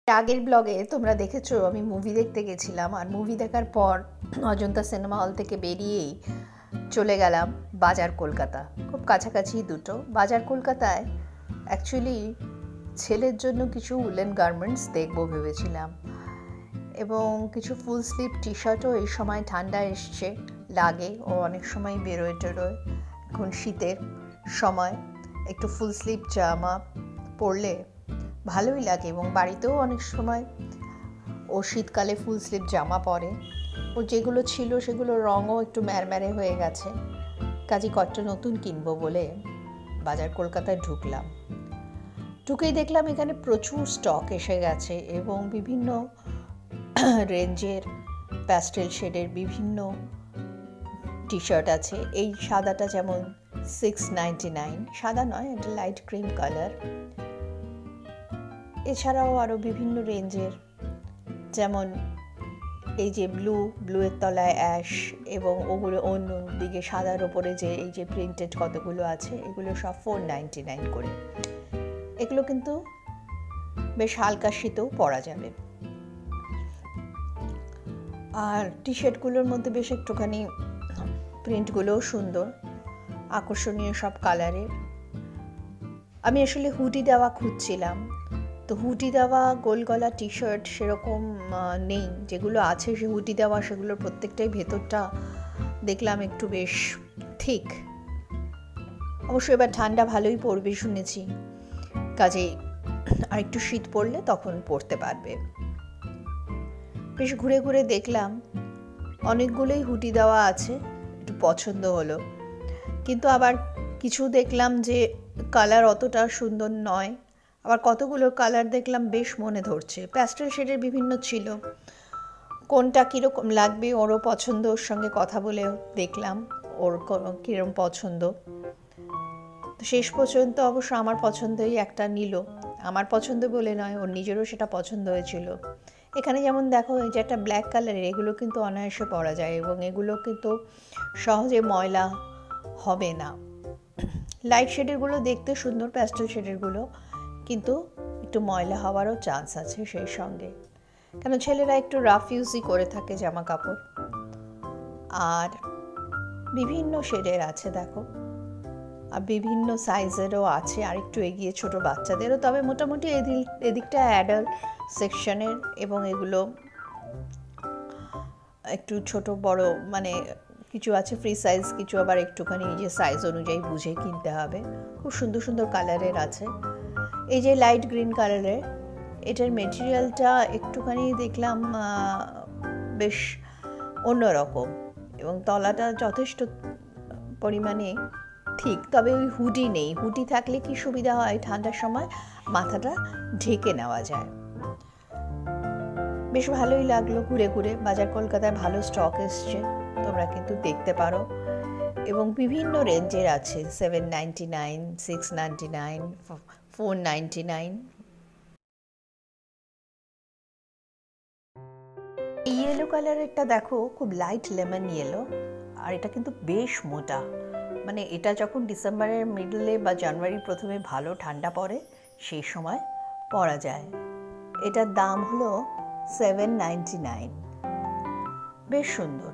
আগের ব্লগে তোমরা দেখেছো আমি মুভি দেখতে গেছিলাম, আর মুভি দেখার পর অজন্তা সিনেমা হল থেকে বেরিয়েই চলে গেলাম বাজার কলকাতা। খুব কাছাকাছি দুটো। বাজার কলকাতায় অ্যাকচুয়ালি ছেলের জন্য কিছু উলেন গার্মেন্টস দেখবো ভেবেছিলাম, এবং কিছু ফুল স্লিভ টি শার্টও এই সময় ঠান্ডা এসছে লাগে, ও অনেক সময় বেরোয় টেরোয়। এখন শীতের সময় একটু ফুল স্লিভ জামা পরলে ভালোই লাগে, এবং বাড়িতেও অনেক সময় ও শীতকালে ফুল স্লিভ জামা পরে। ও যেগুলো ছিল সেগুলো রঙও একটু ম্যারম্যারে হয়ে গেছে, কাজে কয়েকটা নতুন কিনবো বলে বাজার কলকাতায় ঢুকলাম। ঢুকেই দেখলাম এখানে প্রচুর স্টক এসে গেছে, এবং বিভিন্ন রেঞ্জের প্যাস্টেল শেডের বিভিন্ন টি শার্ট আছে। এই সাদাটা যেমন 699, সাদা নয়, এটা লাইট ক্রিম কালার। এছাড়াও আরও বিভিন্ন রেঞ্জের, যেমন এই যে ব্লুয়ের তলায় অ্যাশ, এবং ওগুলো অন্য দিকে সাদার ওপরে যে এই যে প্রিন্টেড কতগুলো আছে, এগুলো সব 499 করে। এগুলো কিন্তু বেশ হালকা শীতেও পরা যাবে। আর টি শার্টগুলোর মধ্যে বেশ একটুখানি প্রিন্টগুলোও সুন্দর, আকর্ষণীয় সব কালারের। আমি আসলে হুডি দেওয়া খুঁজছিলাম, তো হুডি দেওয়া গোল গলা টি শার্ট সেরকম নেই। যেগুলো আছে সে হুডি দেওয়া, সেগুলোর প্রত্যেকটাই ভেতরটা দেখলাম একটু বেশ ঠিক। অবশ্য এবার ঠান্ডা ভালোই পড়বে শুনেছি, কাজেই আর একটু শীত পড়লে তখন পরতে পারবে। বেশ ঘুরে ঘুরে দেখলাম, অনেকগুলোই হুডি দেওয়া আছে, একটু পছন্দ হলো। কিন্তু আবার কিছু দেখলাম যে কালার অতটা সুন্দর নয়, আবার কতগুলো কালার দেখলাম বেশ মনে ধরছে। প্যাস্টেল শেডের বিভিন্ন ছিল, কোনটা কীরকম লাগবে ওরও পছন্দ। ওর সঙ্গে কথা বলেও দেখলাম ওর কীরকম পছন্দ। তো শেষ পর্যন্ত অবশ্য আমার পছন্দই একটা নিল। আমার পছন্দ বলে নয়, ওর নিজেরও সেটা পছন্দ হয়েছিল। এখানে যেমন দেখো, এই যে একটা ব্ল্যাক কালারের, এগুলো কিন্তু অনায়াসে পরা যায়, এবং এগুলো কিন্তু সহজে ময়লা হবে না। লাইট শেডেরগুলো দেখতে সুন্দর, প্যাস্টেল শেডেরগুলো কিন্তু একটু ময়লা হওয়ারও চান্স আছে সেই সঙ্গে, কেন ছেলেরা একটু রাফ ইউজই করে থাকে জামা কাপড়। আর বিভিন্ন শেডের আছে দেখো, আর বিভিন্ন সাইজেরও আছে, আর একটু এগিয়ে ছোট বাচ্চাদেরও। তবে মোটামুটি এদিকটা অ্যাডাল্ট সেকশনের, এবং এগুলো একটু ছোট বড় মানে কিছু আছে ফ্রি সাইজ, কিছু আবার একটুখানি নিজের সাইজ অনুযায়ী বুঝে কিনতে হবে। খুব সুন্দর সুন্দর কালারের আছে। এই যে লাইট গ্রিন কালারের, এটার মেটেরিয়ালটা একটুখানি দেখলাম বেশ অন্যরকম, এবং তলাটা যথেষ্ট পরিমাণে ঠিক। তবে ওই হুডি নেই। হুডি থাকলে কি সুবিধা হয়, ঠান্ডার সময় মাথাটা ঢেকে নেওয়া যায়। বেশ ভালোই লাগলো ঘুরে ঘুরে। বাজার কলকাতায় ভালো স্টক এসছে, তোমরা কিন্তু দেখতে পারো। এবং বিভিন্ন রেঞ্জের আছে, 799, 699, 499। এই ইয়েলো কালারেরটা দেখো, খুব লাইট লেমন ইয়েলো, আর এটা কিন্তু বেশ মোটা। মানে এটা যখন ডিসেম্বরের মিডলে বা জানুয়ারির প্রথমে ভালো ঠান্ডা পড়ে সেই সময় পরা যায়। এটার দাম হলো 799, বেশ সুন্দর।